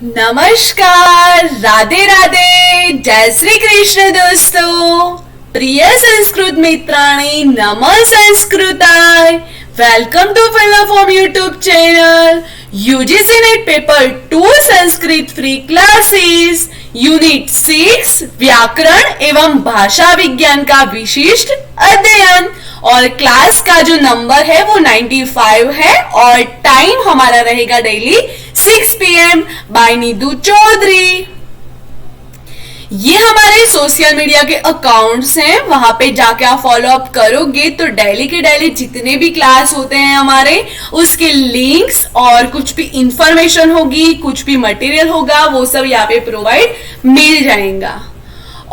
नमस्कार, राधे राधे, जय श्री कृष्ण दोस्तों, प्रिय संस्कृत मित्राणी, नम संस्कृताय। Welcome to film form YouTube channel. UGC NET paper 2 Sanskrit free classes unit 6 व्याकरण एवं भाषा विज्ञान का विशिष्ट अध्ययन और क्लास का जो नंबर है वो 95 है और टाइम हमारा रहेगा daily 6 PM by Neetu Chaudhary. ये हमारे सोशल मीडिया के अकाउंट्स हैं, वहां पे जाके आप फॉलो अप करोगे तो डेली के डेली जितने भी क्लास होते हैं हमारे उसके लिंक्स और कुछ भी इंफॉर्मेशन होगी, कुछ भी मटेरियल होगा, वो सब यहाँ पे प्रोवाइड मिल जाएगा।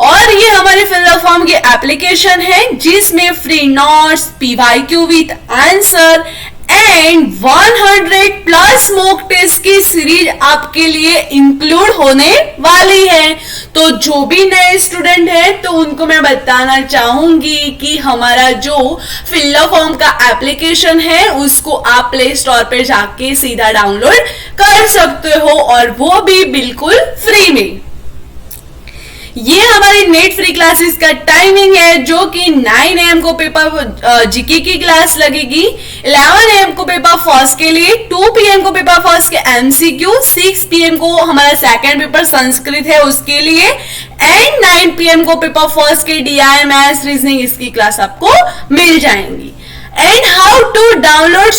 और ये हमारे फिल फॉर्म की एप्लीकेशन है जिसमें free notes, PYQ with answer and 100+ mock test की सीरीज आपके लिए इंक्लूड होने वाली है। तो जो भी नए स्टूडेंट है तो उनको मैं बताना चाहूंगी कि हमारा जो फिल फॉर्म का एप्लीकेशन है उसको आप प्ले स्टोर पे जाके सीधा डाउनलोड कर सकते हो और वो भी बिल्कुल फ्री में। ये हमारी नेट फ्री क्लासेस का टाइमिंग है जो कि 9 AM को पेपर जीके की क्लास लगेगी, 11 AM को पेपर फर्स्ट के लिए, 2 PM को पेपर फर्स्ट के MCQ, 6 PM को हमारा सेकंड पेपर संस्कृत है उसके लिए एंड 9 PM को पेपर फर्स्ट के DI मैथ्स रीजनिंग इसकी क्लास आपको मिल जाएंगी। And how to download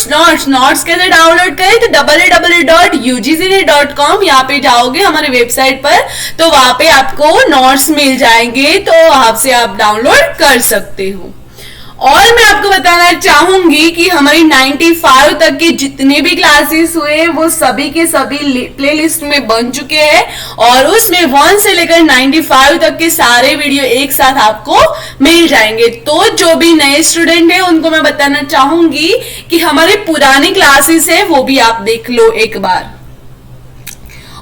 notes कैसे डाउनलोड करें तो www.ugcnet.com यहाँ पे जाओगे हमारे वेबसाइट पर तो वहां पे आपको नोट्स मिल जाएंगे, तो वहां से आप डाउनलोड कर सकते हो। और मैं आपको बताना चाहूंगी कि हमारी 95 तक के जितने भी क्लासेस हुए वो सभी के सभी प्लेलिस्ट में बन चुके हैं और उसमें 1 से लेकर 95 तक के सारे वीडियो एक साथ आपको मिल जाएंगे। तो जो भी नए स्टूडेंट है उनको मैं बताना चाहूंगी कि हमारी पुरानी क्लासेस है वो भी आप देख लो एक बार।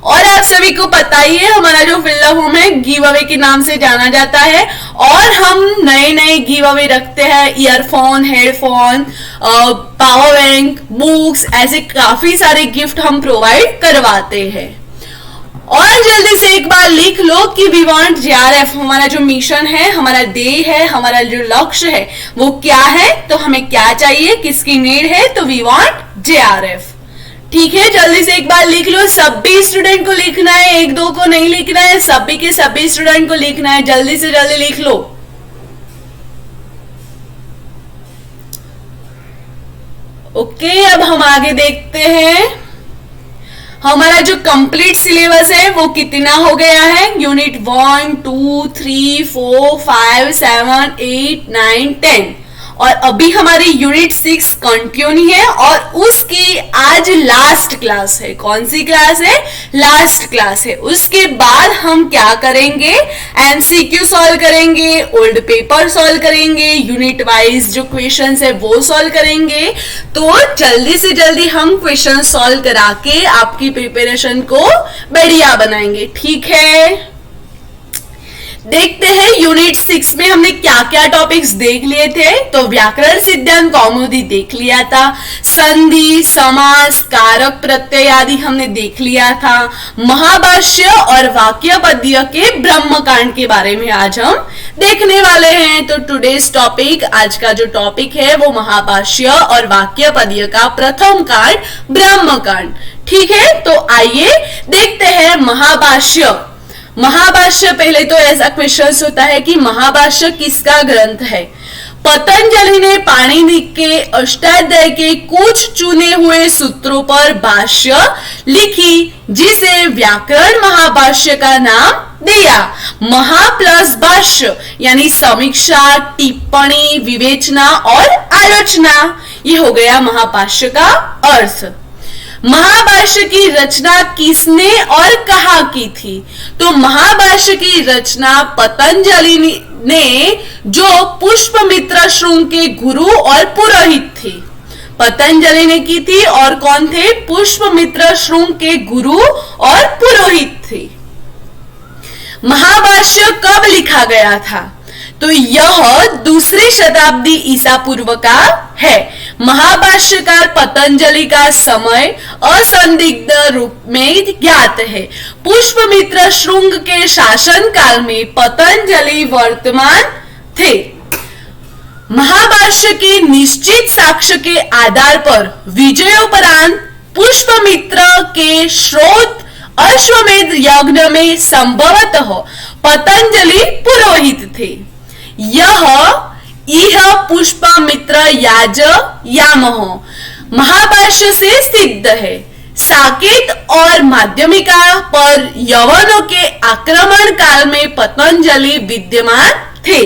और आप सभी को पता ही है हमारा जो फिल फॉर्म है गिव अवे के नाम से जाना जाता है और हम नए नए गिव अवे रखते हैं, earphone, headphone, power bank, books, ऐसे काफी सारे गिफ्ट हम प्रोवाइड करवाते हैं। और जल्दी से एक बार लिख लो कि वी वांट JRF, हमारा जो मिशन है, हमारा ध्येय है, हमारा जो लक्ष्य है वो क्या है, तो हमें क्या चाहिए, किसकी नीड है, तो वी वांट JRF। ठीक है, जल्दी से एक बार लिख लो। सभी स्टूडेंट को लिखना है, एक दो को नहीं लिखना है, सभी के सभी स्टूडेंट को लिखना है। जल्दी से जल्दी लिख लो। ओके, अब हम आगे देखते हैं हमारा जो कंप्लीट सिलेबस है वो कितना हो गया है। यूनिट 1, 2, 3, 4, 5, 7, 8, 9, 10 और अभी हमारी यूनिट 6 कंटिन्यू है और उसकी आज लास्ट क्लास है। कौन सी क्लास है? लास्ट क्लास है। उसके बाद हम क्या करेंगे, MCQ सॉल्व करेंगे, ओल्ड पेपर सॉल्व करेंगे, यूनिट वाइज जो क्वेश्चंस है वो सॉल्व करेंगे। तो जल्दी से जल्दी हम क्वेश्चन सॉल्व करा के आपकी प्रिपरेशन को बढ़िया बनाएंगे। ठीक है, देखते हैं यूनिट 6 में हमने क्या क्या टॉपिक्स देख लिए थे। तो व्याकरण सिद्धांत कौमुदी देख लिया था, संधि, समास, कारक प्रत्यय आदि हमने देख लिया था, महाभाष्य और वाक्य पद्य के ब्रह्मकांड के बारे में आज हम देखने वाले हैं। तो टुडेज टॉपिक, आज का जो टॉपिक है वो महाभाष्य और वाक्य पद्य का प्रथम कांड ब्रह्मकांड। ठीक है, तो आइए देखते हैं महाभाष्य। महाभाष्य, पहले तो ऐसा क्वेश्चन होता है कि महाभाष्य किसका ग्रंथ है। पतंजलि ने पाणिनि के अष्टाध्याय के कुछ चुने हुए सूत्रों पर भाष्य लिखी जिसे व्याकरण महाभाष्य का नाम दिया। महा प्लस भाष्य यानी समीक्षा, टिप्पणी, विवेचना और आलोचना, ये हो गया महाभाष्य का अर्थ। महाभाष्य की रचना किसने और कहाँ की थी? तो महाभाष्य की रचना पतंजलि ने जो पुष्पमित्र श्रृंग के गुरु और पुरोहित थे, पतंजलि ने की थी और कौन थे? पुष्पमित्र श्रृंग के गुरु और पुरोहित थे। महाभाष्य कब लिखा गया था? तो यह 2री शताब्दी ईसा पूर्व का है। महाभाष्यकार पतंजलि का समय असंदिग्ध रूप में ज्ञात है। पुष्पमित्र श्रृंग के शासन काल में पतंजलि वर्तमान थे। महाभाष्य के निश्चित साक्ष्य के आधार पर विजयोपरांत पुष्पमित्र के श्रोत अश्वमेध यज्ञ में संभवतः पतंजलि पुरोहित थे। यह पुष्पमित्र याज यामह महाभाष्य से सिद्ध है। साकेत और माध्यमिका पर यवनों के आक्रमण काल में पतंजलि विद्यमान थे।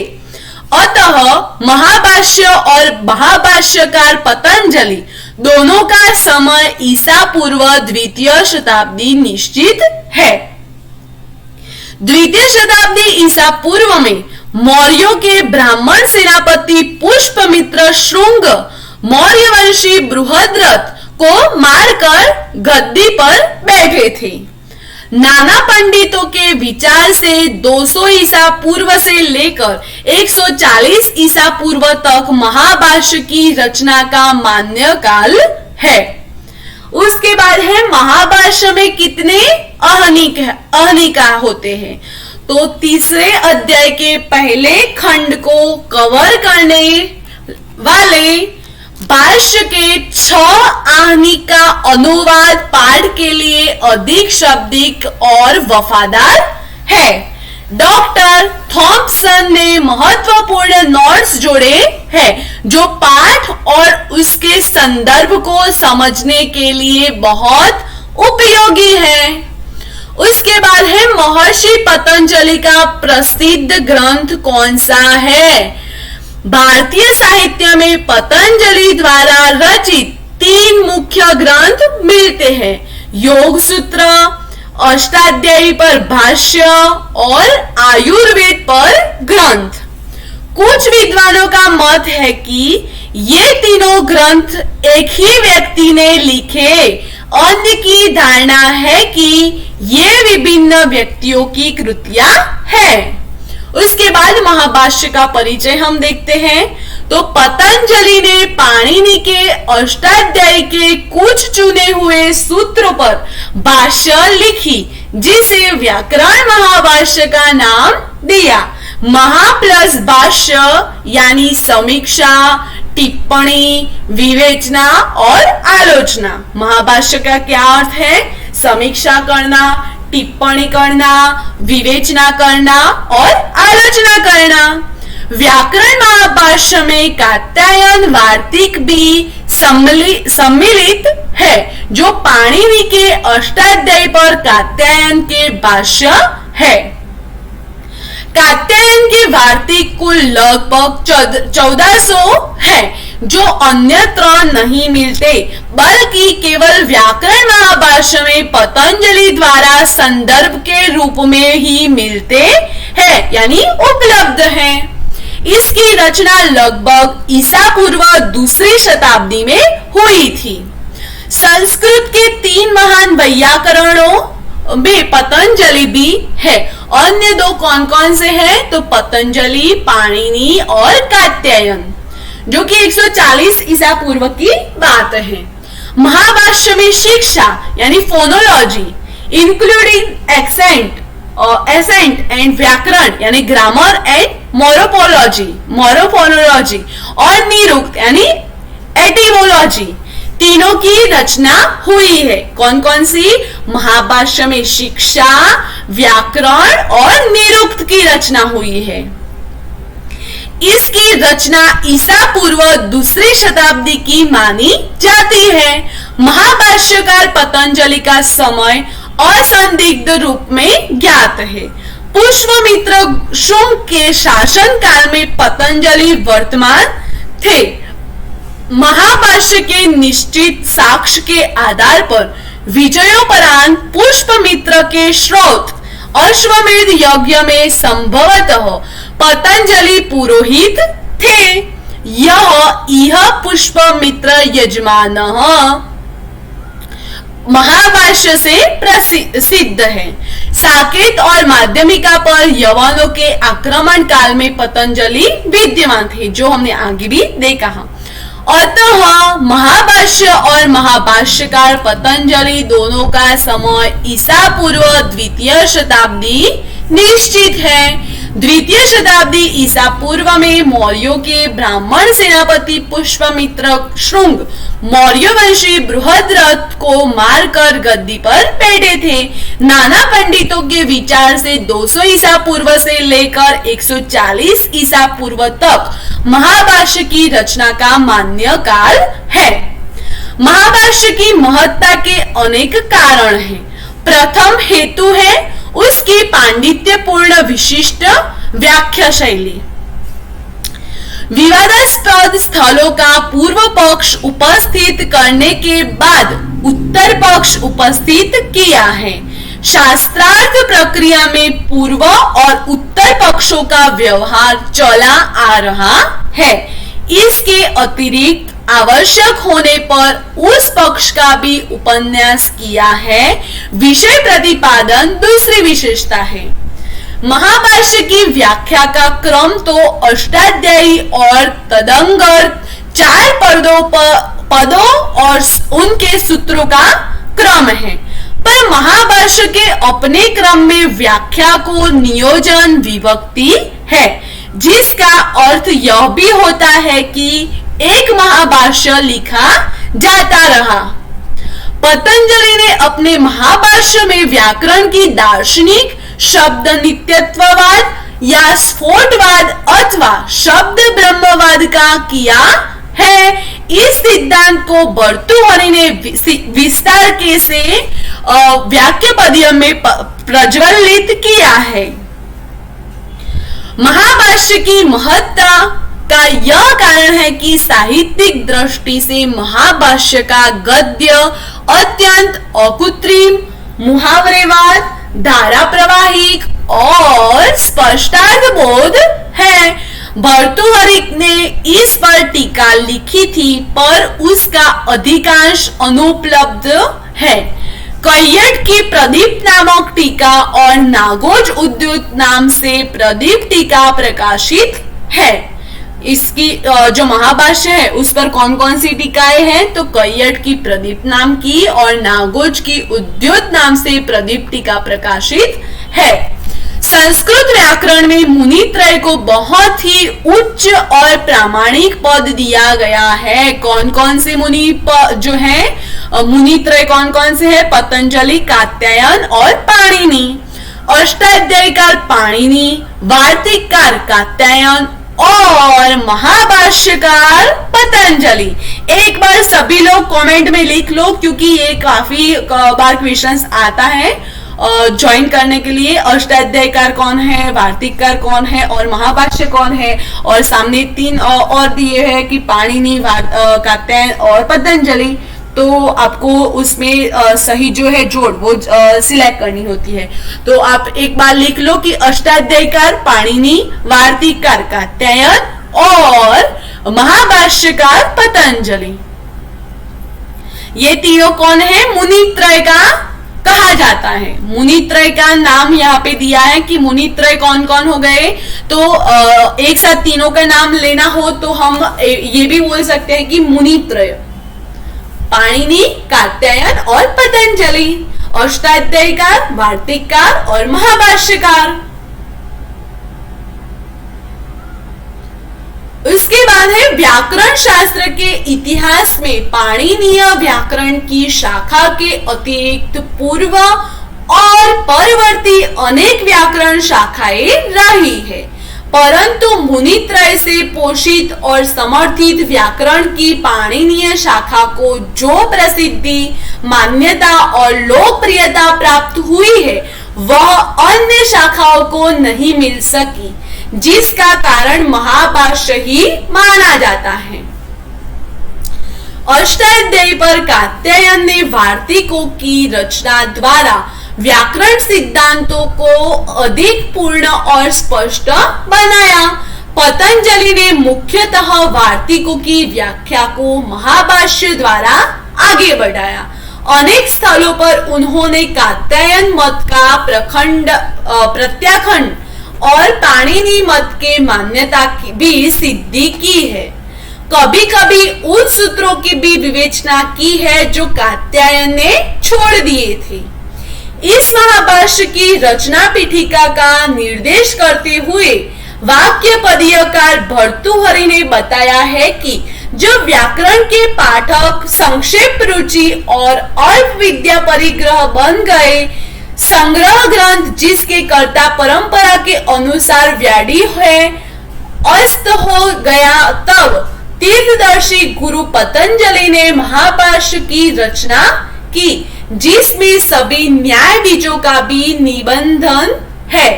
अतः महाभाष्य और महाभाष्यकार पतंजलि दोनों का समय ईसा पूर्व द्वितीय शताब्दी निश्चित है। द्वितीय शताब्दी ईसा पूर्व में मौर्यों के ब्राह्मण सेनापति पुष्पमित्र श्रृंग मौर्यवंशी बृहद्रथ को मारकर गद्दी पर बैठे थे। नाना पंडितों के विचार से 200 ईसा पूर्व से लेकर 140 ईसा पूर्व तक महाभाष्य की रचना का मान्य काल है। उसके बाद है महाभाष्य में कितने अहनिका होते हैं। तो तीसरे अध्याय के पहले खंड को कवर करने वाले भाष्य के 6 आहनिका अनुवाद पाठ के लिए अधिक शाब्दिक और वफादार है। डॉक्टर थॉम्पसन ने महत्वपूर्ण नोट्स जोड़े हैं जो पाठ और उसके संदर्भ को समझने के लिए बहुत उपयोगी है। उसके बाद है महर्षि पतंजलि का प्रसिद्ध ग्रंथ कौन सा है। भारतीय साहित्य में पतंजलि द्वारा रचित 3 मुख्य ग्रंथ मिलते हैं। योग सूत्र, अष्टाध्यायी पर भाष्य और आयुर्वेद पर ग्रंथ। कुछ विद्वानों का मत है कि ये तीनों ग्रंथ एक ही व्यक्ति ने लिखे। अन्य की धारणा है कि ये विभिन्न व्यक्तियों की कृतियां हैं। उसके बाद महाभाष्य का परिचय हम देखते हैं। तो पतंजलि ने पाणिनि के अष्टाध्यायी के कुछ चुने हुए सूत्रों पर भाष्य लिखी, जिसे व्याकरण महाभाष्य का नाम दिया। महा प्लस भाष्य यानी समीक्षा, टिप्पणी, विवेचना और आलोचना। महाभाष्य का क्या अर्थ है? समीक्षा करना, टिप्पणी करना, विवेचना करना और आलोचना करना। व्याकरण महाभाष्य में कात्यायन वार्तिक भी सम्मिलित है, जो पाणिनि के अष्टाध्यायी पर कात्यायन के भाष्य है। कात्यायन के वार्तिक कुल लगभग 1400 है, जो अन्यत्र नहीं मिलते, बल्कि केवल व्याकरण महाभाष्य में पतंजलि द्वारा संदर्भ के रूप में ही मिलते हैं, यानी उपलब्ध हैं। इसकी रचना लगभग ईसा पूर्व दूसरी शताब्दी में हुई थी। संस्कृत के 3 महान वैयाकरणों में पतंजलि भी है। अन्य 2 कौन कौन से हैं? तो पतंजलि, पाणिनि और कात्यायन, जो कि 140 ईसा पूर्व की बात है। महाभाष्य में शिक्षा यानी फोनोलॉजी, इंक्लूडिंग एसेंट एंड व्याकरण यानी ग्रामर एंड मोरोफोनोलॉजी और निरुक्त यानी एटिमोलॉजी, तीनों की रचना हुई है। कौन कौन सी? महाभाष्य में शिक्षा, व्याकरण और निरुक्त की रचना हुई है। इसकी रचना ईसा पूर्व दूसरी शताब्दी की मानी जाती है। महाभाष्यकार पतंजलि का समय असंदिग्ध रूप में ज्ञात है। पुष्पमित्र शुंग के शासन काल में पतंजलि वर्तमान थे। महाभाष्य के निश्चित साक्ष्य के आधार पर विजयोपरांत पुष्पमित्र के स्रोत अश्वमेध यज्ञ में संभवतः पतंजलि पुरोहित थे। यह पुष्पमित्र यजमान महाभाष्य से प्रसिद्ध है। साकेत और माध्यमिका पर यवनों के आक्रमण काल में पतंजलि विद्यमान थे, जो हमने आगे भी देखा। अतः महाभाष्य और महाभाष्यकार पतंजलि दोनों का समय ईसा पूर्व द्वितीय शताब्दी निश्चित है। द्वितीय शताब्दी ईसा पूर्व में मौर्यों के ब्राह्मण सेनापति पुष्यमित्र शुंग मौर्य वंशी बृहद्रथ को मारकर गद्दी पर बैठे थे। नाना पंडितों के विचार से 200 ईसा पूर्व से लेकर 140 ईसा पूर्व तक महाभाष्य की रचना का मान्य काल है। महाभाष्य की महत्ता के अनेक कारण हैं। प्रथम हेतु है उसकी पांडित्यपूर्ण विशिष्ट व्याख्या शैली। विवादास्पद स्थलों का पूर्व पक्ष उपस्थित करने के बाद उत्तर पक्ष उपस्थित किया है। शास्त्रार्थ प्रक्रिया में पूर्व और उत्तर पक्षों का व्यवहार चला आ रहा है। इसके अतिरिक्त आवश्यक होने पर उस पक्ष का भी उपन्यास किया है। विषय प्रतिपादन दूसरी विशेषता है। महाभाष्य की व्याख्या का क्रम तो अष्टाध्यायी और तदंगत 4 पदों और उनके सूत्रों का क्रम है, पर महाभाष्य के अपने क्रम में व्याख्या को नियोजन विभक्ति है, जिसका अर्थ यह भी होता है कि एक महाभाष्य लिखा जाता रहा। पतंजलि ने अपने महाभाष्य में व्याकरण की दार्शनिक शब्द नित्यत्ववाद या स्फोटवाद अथवा शब्द ब्रह्मवाद का किया है। इस सिद्धांत को भर्तृहरि ने विस्तार के से वाक्यपदीय में प्रज्वलित किया है। महाभाष्य की महत्ता का यह कारण है कि साहित्यिक दृष्टि से महाभाष्य का गद्य अत्यंत अकृत्रिम, मुहावरेवाद, धारा प्रवाहिक और स्पष्टार्थबोध है। भर्तृहरि ने इस पर टीका लिखी थी, पर उसका अधिकांश अनुपलब्ध है। कैयट की प्रदीप नामक टीका और नागोज उद्युत नाम से प्रदीप टीका प्रकाशित है। इसकी जो महाभाष्य है उस पर कौन कौन सी टीकाएं हैं, तो कैयट की प्रदीप नाम की और नागोज की उद्युत नाम से प्रदीप टीका प्रकाशित है। संस्कृत व्याकरण में मुनित्रय को बहुत ही उच्च और प्रामाणिक पद दिया गया है। कौन कौन से मुनि जो है मुनित्रय कौन कौन से है? पतंजलि, कात्यायन और पाणिनि। अष्टाध्यायीकार पाणिनि, वार्तिककार कात्यायन और महाभाष्यकार पतंजलि। एक बार सभी लोग कमेंट में लिख लो, क्योंकि ये काफी बार क्वेश्चंस आता है ज्वाइन करने के लिए। अष्टाध्यायीकार कौन है, वार्तिककार कौन है और महाभाष्य कौन है, और सामने 3 और दिए हैं कि पाणिनि, कात्यायन और पतंजलि। तो आपको उसमें सही जो है जोड़ वो सिलेक्ट करनी होती है। तो आप एक बार लिख लो कि अष्टाध्यायीकार पाणिनि, वार्तिककार कात्यायन और महाभाष्यकार पतंजलि। ये तीनों कौन है? मुनित्रय का कहा जाता है। मुनित्रय का नाम यहाँ पे दिया है कि मुनित्रय कौन कौन हो गए। तो एक साथ तीनों का नाम लेना हो तो हम ये भी बोल सकते हैं कि मुनित्रय, पाणिनि, कात्यायन और पतंजलि। अष्टाध्यायीकार, वार्तिककार और महाभाष्यकार। उसके बाद है व्याकरण शास्त्र के इतिहास में पाणिनीय व्याकरण की शाखा के अतिरिक्त पूर्व और परवर्ती अनेक व्याकरण शाखाएं रही है, परंतु मुनित्रय से पोषित और समर्थित व्याकरण की पाणिनीय शाखा को जो प्रसिद्धि, मान्यता और लोकप्रियता प्राप्त हुई है वह अन्य शाखाओं को नहीं मिल सकी, जिसका कारण महाभाष्य ही माना जाता है। अष्टाध्यायी पर कात्यायन ने वार्तिकों की रचना द्वारा व्याकरण सिद्धांतों को अधिक पूर्ण और स्पष्ट बनाया। पतंजलि ने मुख्यतः वार्तिकों की व्याख्या को महाभाष्य द्वारा आगे बढ़ाया। अनेक स्थलों पर उन्होंने कात्यायन मत का प्रत्याखंड और पाणिनि मत के मान्यता की भी सिद्धि की है। कभी कभी उन सूत्रों की भी विवेचना की है जो कात्यायन ने छोड़ दिए थे। इस महाभाष्य की रचना पीठिका का निर्देश करते हुए वाक्य पदीयकार भर्तृहरि ने बताया है कि जब व्याकरण के पाठक संक्षेप रुचि और अल्प विद्या परिग्रह बन गए, संग्रह ग्रंथ जिसके कर्ता परंपरा के अनुसार व्याडी है अस्त हो गया, तब तीर्थदर्शी गुरु पतंजलि ने महाभाष्य की रचना की, जिसमें सभी न्याय बीजों का भी निबंधन है।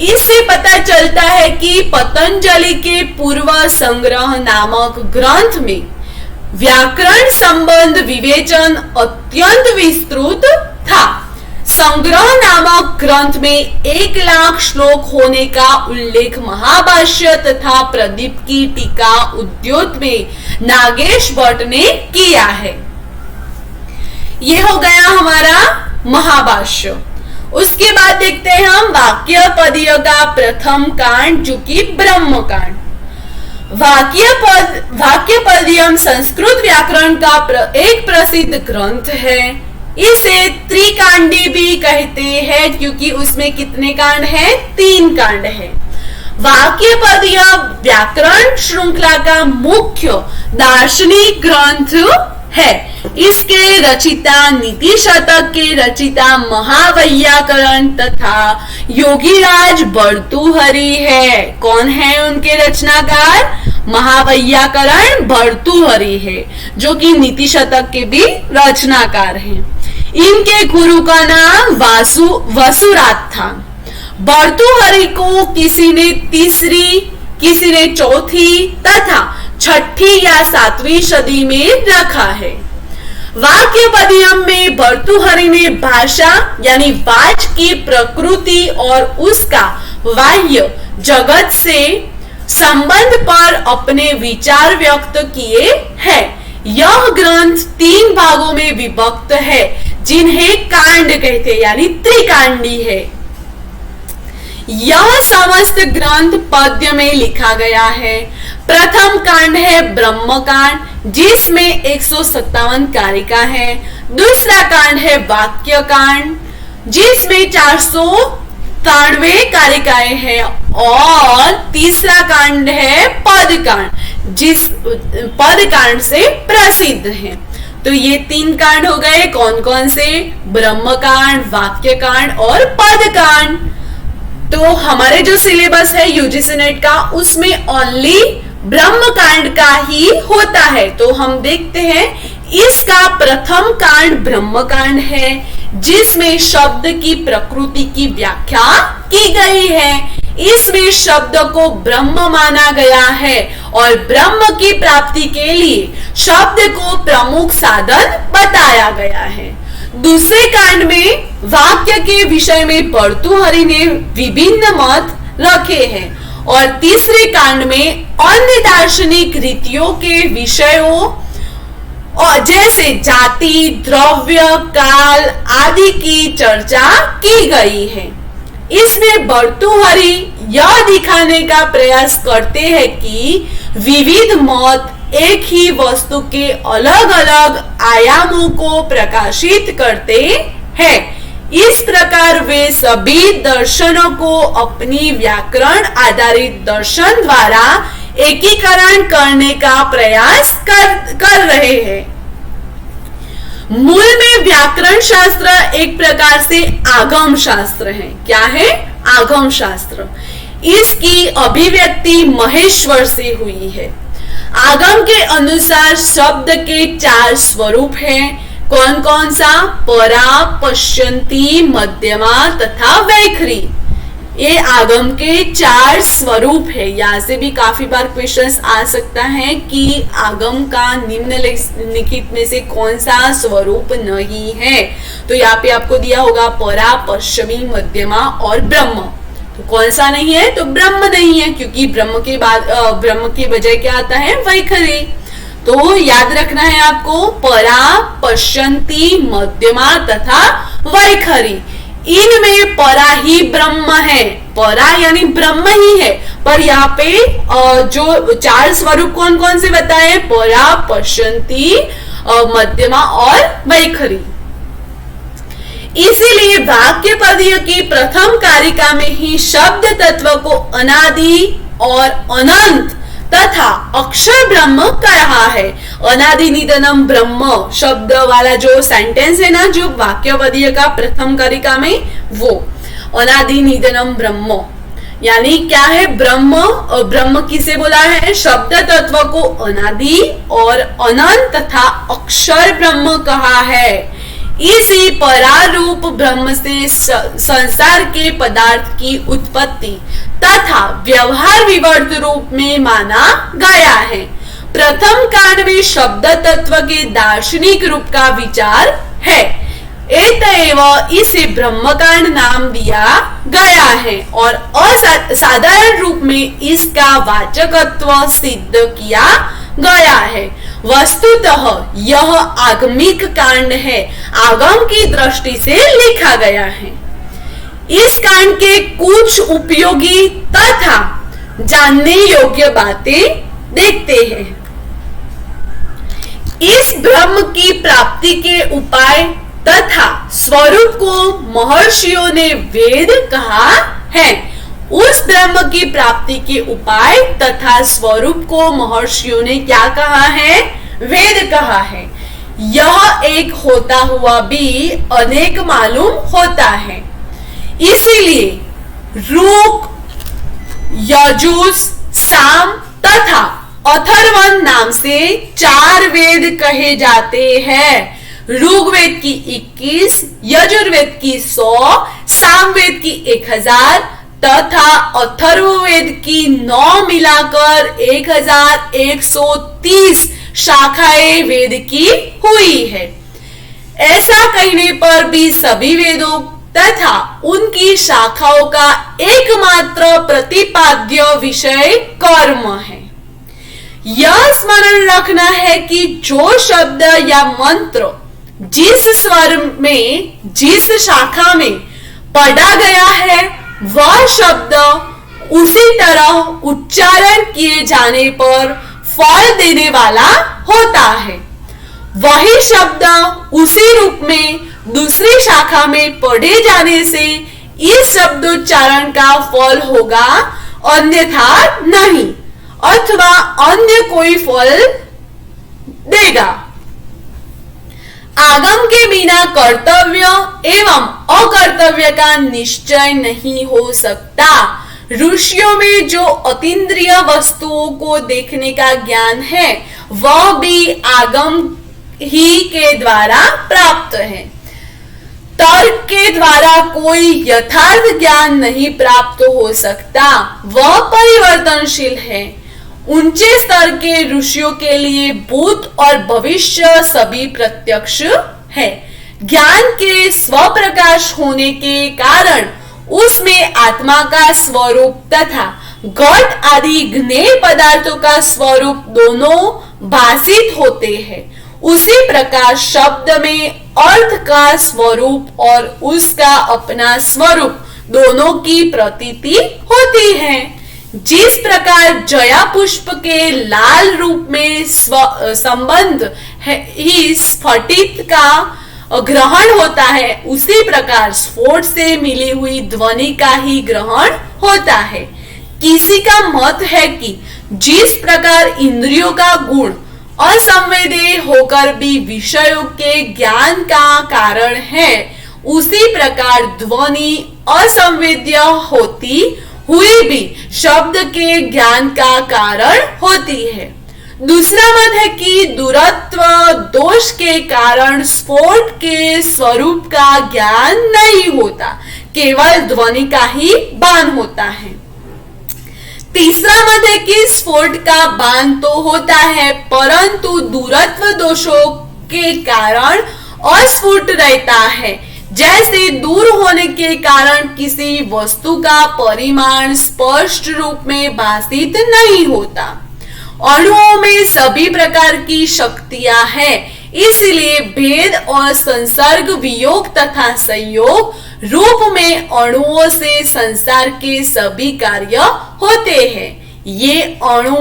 इससे पता चलता है कि पतंजलि के पूर्व संग्रह नामक ग्रंथ में व्याकरण संबंध विवेचन अत्यंत विस्तृत था। संग्रह नामक ग्रंथ में 1,00,000 श्लोक होने का उल्लेख महाभाष्य तथा प्रदीप की टीका उद्योत में नागेश भट्ट ने किया है। ये हो गया हमारा महाभाष्य। उसके बाद देखते हैं हम वाक्य पदीय का प्रथम कांड, जो कि ब्रह्म कांड। वाक्य पदीयम संस्कृत व्याकरण का एक प्रसिद्ध ग्रंथ है। इसे त्रिकांडी भी कहते हैं क्योंकि उसमें कितने कांड हैं? 3 कांड है। वाक्य पदीय व्याकरण श्रृंखला का मुख्य दार्शनिक ग्रंथ है। इसके रचिता नीति शतक के रचिता महावैयाकरण तथा योगीराज भर्तृहरि है। कौन है उनके रचनाकार? महावैयाकरण भर्तृहरि है, जो कि नीति शतक के भी रचनाकार हैं। इनके गुरु का नाम वसुरात था। भर्तृहरि को किसी ने तीसरी, किसी ने चौथी तथा छठी या 7वीं सदी में रखा है। वाक्य पदीयम में भर्तृहरि ने भाषा यानी वाच की प्रकृति और उसका बाह्य जगत से संबंध पर अपने विचार व्यक्त किए हैं। यह ग्रंथ 3 भागों में विभक्त है, जिन्हें कांड कहते हैं, यानी त्रिकांडी है। यह समस्त ग्रंथ पद्य में लिखा गया है। प्रथम कांड है ब्रह्म कांड, जिसमें 157 कारिका है। दूसरा कांड है वाक्य कांड, जिसमें 493 कारिकाएं हैं। और तीसरा कांड है पद कांड, जिस पद कांड से प्रसिद्ध है। तो ये 3 कांड हो गए। कौन कौन से? ब्रह्म कांड, वाक्य कांड और पद कांड। तो हमारे जो सिलेबस है यूजीसी नेट का, उसमें ओनली ब्रह्म कांड का ही होता है। तो हम देखते हैं, इसका प्रथम कांड ब्रह्म कांड है, जिसमें शब्द की प्रकृति की व्याख्या की गई है। इसमें शब्द को ब्रह्म माना गया है और ब्रह्म की प्राप्ति के लिए शब्द को प्रमुख साधन बताया गया है। दूसरे कांड में वाक्य के विषय में भर्तृहरि ने विभिन्न मत रखे हैं और तीसरे कांड में अन्य दार्शनिक रीतियों के विषयों और जैसे जाति, द्रव्य, काल आदि की चर्चा की गई है। इसमें भर्तृहरि यह दिखाने का प्रयास करते हैं कि विविध मत एक ही वस्तु के अलग अलग आयामों को प्रकाशित करते हैं। इस प्रकार वे सभी दर्शनों को अपनी व्याकरण आधारित दर्शन द्वारा एकीकरण करने का प्रयास कर रहे हैं। मूल में व्याकरण शास्त्र एक प्रकार से आगम शास्त्र है। क्या है? आगम शास्त्र। इसकी अभिव्यक्ति महेश्वर से हुई है। आगम के अनुसार शब्द के 4 स्वरूप हैं। कौन कौन सा? परा, पश्यन्ति, मध्यमा तथा वैखरी। ये आगम के 4 स्वरूप है। यहाँ से भी काफी बार क्वेश्चंस आ सकता है कि आगम का निम्नलिखित में से कौन सा स्वरूप नहीं है। तो यहाँ पे आपको दिया होगा परा, पश्चिमी, मध्यमा और ब्रह्म। तो कौन सा नहीं है? तो ब्रह्म नहीं है, क्योंकि ब्रह्म के बाद ब्रह्म के बजाय क्या आता है? वैखरी। तो याद रखना है आपको, परा, पश्यन्ति, मध्यमा तथा वैखरी। इनमें परा ही ब्रह्म है। परा यानी ब्रह्म ही है, पर यहाँ पे जो 4 स्वरूप कौन कौन से बताए, परा, पश्यन्ति, मध्यमा और वैखरी। इसीलिए वाक्य पदीय की प्रथम कारिका में ही शब्द तत्व को अनादि और अनंत तथा अक्षर ब्रह्म कहा है। अनादि निधनम ब्रह्म शब्द वाला जो सेंटेंस है ना, जो वाक्य पदीय का प्रथम कारिका में, वो अनादि निधनम ब्रह्म यानी क्या है, ब्रह्म। और ब्रह्म किसे बोला है, शब्द तत्व को अनादि और अनंत तथा अक्षर ब्रह्म कहा है। इसी परारूप ब्रह्म से संसार के पदार्थ की उत्पत्ति तथा व्यवहार विवर्त रूप में माना गया है। प्रथम कांड में शब्द तत्व के दार्शनिक रूप का विचार है, एतएव इसे ब्रह्मकांड नाम दिया गया है और असाधारण रूप में इसका वाचकत्व सिद्ध किया गया है। वस्तुतः यह आगमिक कांड है, आगम की दृष्टि से लिखा गया है। इस कांड के कुछ उपयोगी तथा जानने योग्य बातें देखते हैं। इस ब्रह्म की प्राप्ति के उपाय तथा स्वरूप को महर्षियों ने वेद कहा है। उस ब्रह्म की प्राप्ति के उपाय तथा स्वरूप को महर्षियों ने क्या कहा है, वेद कहा है। यह एक होता हुआ भी अनेक मालूम होता है। इसीलिए ऋक, यजुर, साम तथा अथर्वण नाम से 4 वेद कहे जाते हैं। ऋग्वेद की 21, यजुर्वेद की 100, सामवेद की 1000 तथा अथर्ववेद की 9 मिलाकर 1130 शाखाएं वेद की हुई है। ऐसा कहने पर भी सभी वेदों तथा उनकी शाखाओं का एकमात्र प्रतिपाद्य विषय कर्म है। यह स्मरण रखना है कि जो शब्द या मंत्र जिस स्वर में, जिस शाखा में पढ़ा गया है, वह शब्द उसी तरह उच्चारण किए जाने पर फल देने वाला होता है। वही शब्द उसी रूप में दूसरी शाखा में पढ़े जाने से इस शब्दोच्चारण का फल होगा, अन्यथा नहीं, अथवा अन्य कोई फल देगा। आगम के बिना कर्तव्य एवं अकर्तव्य का निश्चय नहीं हो सकता। ऋषियों में जो अतीन्द्रिय वस्तुओं को देखने का ज्ञान है, वह भी आगम ही के द्वारा प्राप्त है। तर्क के द्वारा कोई यथार्थ ज्ञान नहीं प्राप्त हो सकता, वह परिवर्तनशील है। ऊंचे स्तर के ऋषियों के लिए भूत और भविष्य सभी प्रत्यक्ष है। ज्ञान के स्वप्रकाश होने के कारण उसमें आत्मा का स्वरूप तथा घट आदि ज्ञेय पदार्थों का स्वरूप दोनों भासित होते हैं। उसी प्रकार शब्द में अर्थ का स्वरूप और उसका अपना स्वरूप दोनों की प्रतीति होती है। जिस प्रकार जया पुष्प के लाल रूप में संबंध ही स्फटिक का ग्रहण होता है, उसी प्रकार स्फोट से मिली हुई ध्वनि का ही ग्रहण होता है। किसी का मत है कि जिस प्रकार इंद्रियों का गुण असंवेदी होकर भी विषयों के ज्ञान का कारण है, उसी प्रकार ध्वनि असंवेद्य होती हुई भी शब्द के ज्ञान का कारण होती है। दूसरा मत है कि दूरत्व दोष के कारण स्फोट के स्वरूप का ज्ञान नहीं होता, केवल ध्वनि का ही बान होता है। तीसरा मत है कि स्फोट का बान तो होता है, परंतु दूरत्व दोषों के कारण अस्फुट रहता है। जैसे दूर होने के कारण किसी वस्तु का परिमाण स्पष्ट रूप में भासित नहीं होता। अणुओं में सभी प्रकार की शक्तियां हैं, इसलिए भेद और संसर्ग, वियोग तथा संयोग रूप में अणुओं से संसार के सभी कार्य होते हैं। ये अणु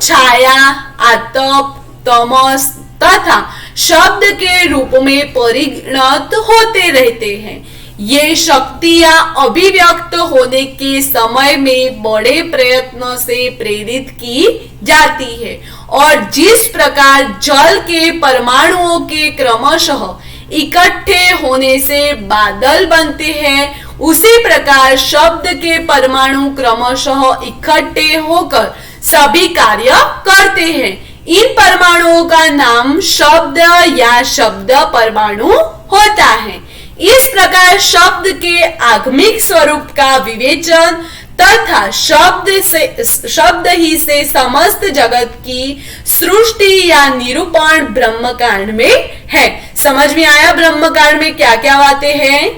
छाया, आतप, तमस तथा शब्द के रूप में परिणत होते रहते हैं। ये शक्तियां अभिव्यक्त होने के समय में बड़े प्रयत्न से प्रेरित की जाती है और जिस प्रकार जल के परमाणुओं के क्रमशः इकट्ठे होने से बादल बनते हैं, उसी प्रकार शब्द के परमाणु क्रमशः इकट्ठे होकर सभी कार्य करते हैं। इन परमाणुओं का नाम शब्द या शब्द परमाणु होता है। इस प्रकार शब्द के आगमिक स्वरूप का विवेचन तथा शब्द ही से समस्त जगत की सृष्टि या निरूपण ब्रह्मकांड में है। समझ में आया ब्रह्मकांड में क्या क्या बातें हैं?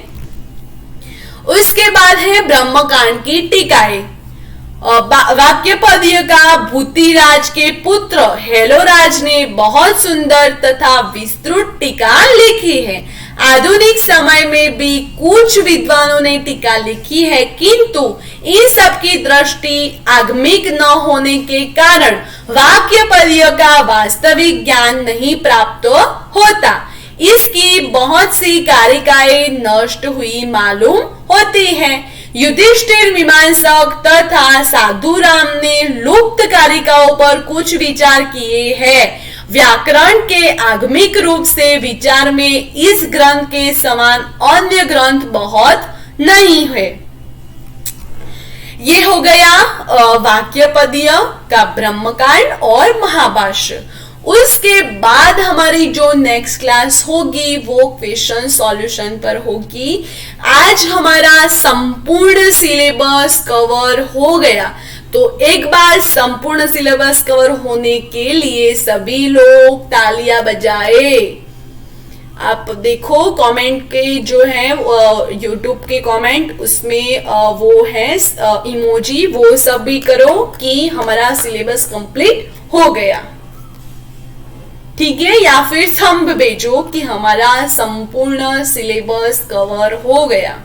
उसके बाद है ब्रह्मकांड की टीकाएं। वाक्यपदीय का भूतिराज के पुत्र हेलोराज ने बहुत सुंदर तथा विस्तृत टीका लिखी है। आधुनिक समय में भी कुछ विद्वानों ने टीका लिखी है, किंतु इन सब की दृष्टि आगमिक न होने के कारण वाक्यपदीय का वास्तविक ज्ञान नहीं प्राप्त होता। इसकी बहुत सी कारिकाएं नष्ट हुई मालूम होती हैं। युधिष्ठिर, मीमांसक तथा साधुराम ने लुप्त कारिकाओं पर कुछ विचार किए हैं। व्याकरण के आगमिक रूप से विचार में इस ग्रंथ के समान अन्य ग्रंथ बहुत नहीं है। ये हो गया वाक्यपदीय का ब्रह्मकांड और महाभाष्य। उसके बाद हमारी जो नेक्स्ट क्लास होगी वो क्वेश्चन सॉल्यूशन पर होगी। आज हमारा संपूर्ण सिलेबस कवर हो गया, तो एक बार संपूर्ण सिलेबस कवर होने के लिए सभी लोग तालियां बजाए। आप देखो कमेंट के जो है यूट्यूब के कमेंट, उसमें वो है इमोजी, वो सब भी करो कि हमारा सिलेबस कंप्लीट हो गया, ठीक है? या फिर थंब भेजो कि हमारा संपूर्ण सिलेबस कवर हो गया।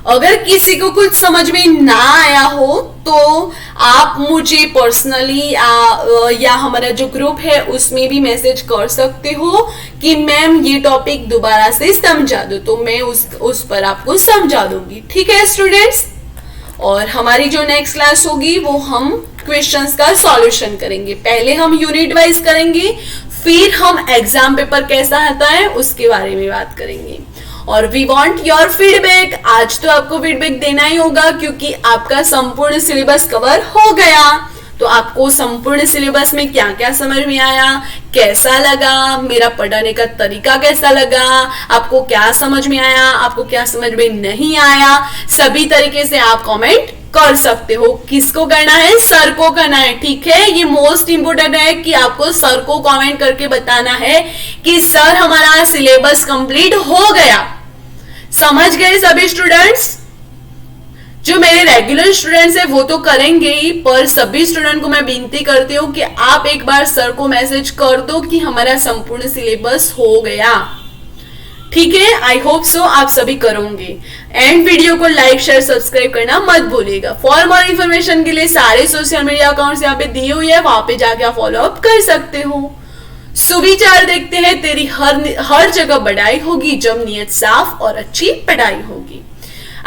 अगर किसी को कुछ समझ में ना आया हो तो आप मुझे पर्सनली या हमारा जो ग्रुप है उसमें भी मैसेज कर सकते हो कि मैम ये टॉपिक दोबारा से समझा दो, तो मैं उस पर आपको समझा दूंगी, ठीक है स्टूडेंट्स? और हमारी जो नेक्स्ट क्लास होगी वो हम क्वेश्चंस का सॉल्यूशन करेंगे। पहले हम यूनिट वाइज करेंगे, फिर हम एग्जाम पेपर कैसा आता है उसके बारे में बात करेंगे। और वी वांट योर फीडबैक। आज तो आपको फीडबैक देना ही होगा क्योंकि आपका संपूर्ण सिलेबस कवर हो गया। तो आपको संपूर्ण सिलेबस में क्या क्या समझ में आया, कैसा लगा, मेरा पढ़ाने का तरीका कैसा लगा, आपको क्या समझ में आया, आपको क्या समझ में नहीं आया, सभी तरीके से आप कमेंट कर सकते हो। किसको करना है? सर को करना है, ठीक है? ये मोस्ट इंपोर्टेंट है कि आपको सर को कमेंट करके बताना है कि सर हमारा सिलेबस कंप्लीट हो गया। समझ गए सभी स्टूडेंट्स? जो मेरे रेगुलर स्टूडेंट्स है वो तो करेंगे ही, पर सभी स्टूडेंट को मैं विनती करती हूँ कि आप एक बार सर को मैसेज कर दो कि हमारा संपूर्ण सिलेबस हो गया, ठीक है? आई होप सो आप सभी करोगे। एंड वीडियो को लाइक, शेयर, सब्सक्राइब करना मत भूलिएगा। फॉर मोर इन्फॉर्मेशन के लिए सारे सोशल मीडिया अकाउंट्स यहाँ पे दिए हुए हैं, वहां पे जाके आप फॉलो अप कर सकते हो। सुविचार देखते हैं, तेरी हर जगह बढ़ाई होगी जब नियत साफ और अच्छी पढ़ाई होगी।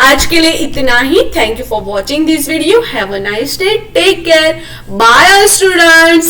आज के लिए इतना ही। Thank you for watching this video. Have a nice day, take care, bye students.